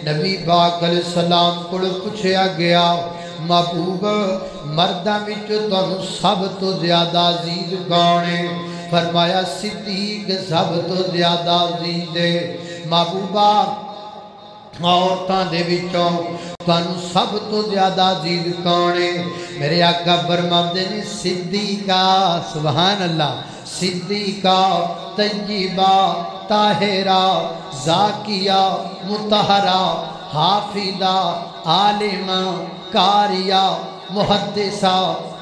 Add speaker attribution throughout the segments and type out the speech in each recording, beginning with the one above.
Speaker 1: نبی پاک علیہ السلام کو پوچھا گیا محبوب مردہ وچ تانوں سب تو زیادہ عزیز کون ہے؟ فرمایا صدیق سب تو زیادہ عزیز ہے۔ محبوبہ عورتاں دے وچوں تانوں سب تو زیادہ عزیز کون ہے؟ میرے آقا فرماندے نے صدیقہ، سبحان اللہ، صدیقہ طیبہ طاہرہ زاکیہ مطہرہ حافظہ عالمہ قاریہ محدثہ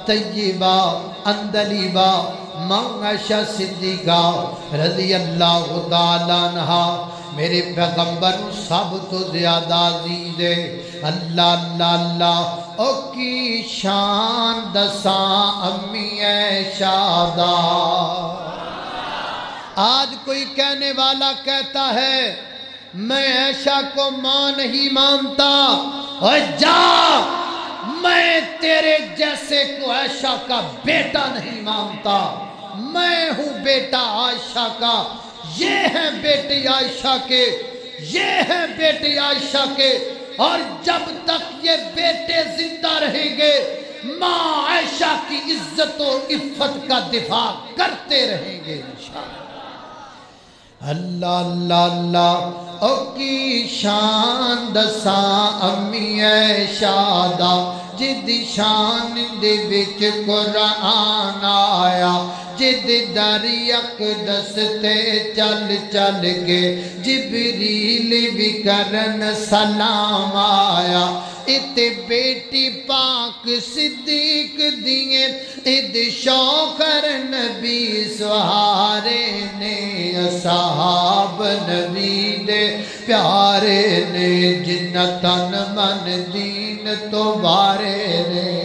Speaker 1: طیبہ اندلیبہ معاشہ صدیقہ رضی اللہ تعالیٰ عنہ میرے پیغمبر سب تو زیادہ عزیز ہے۔ اللہ اللہ اللہ او کی شان دساں امی عائشہ دا۔ آج کوئی کہنے والا کہتا ہے میں عائشہ کو ماں نہیں مانتا، اور جا میں تیرے جیسے کو عائشہ کا بیٹا نہیں مانتا، میں ہوں بیٹا عائشہ کا، یہ ہیں بیٹی عائشہ کے، یہ ہیں بیٹی عائشہ کے، اور جب تک یہ بیٹے زندہ رہیں گے ماں عائشہ کی عزت و عفت کا دفاع کرتے رہیں گے انشاءاللہ۔ اللہ اللہ اللہ او کی شان دساں امی عائشہ دا، جد شان دے وچ قرآن آیا، جد در اقدس تے چل چل کے جبریل بھی کرن سلام آیا، ات بیٹی پاک صدیق دیئے اد شوخر نبی سہارے نے، اصحاب نبی دے پیارے نے، جنتن من دین تو بارے نے۔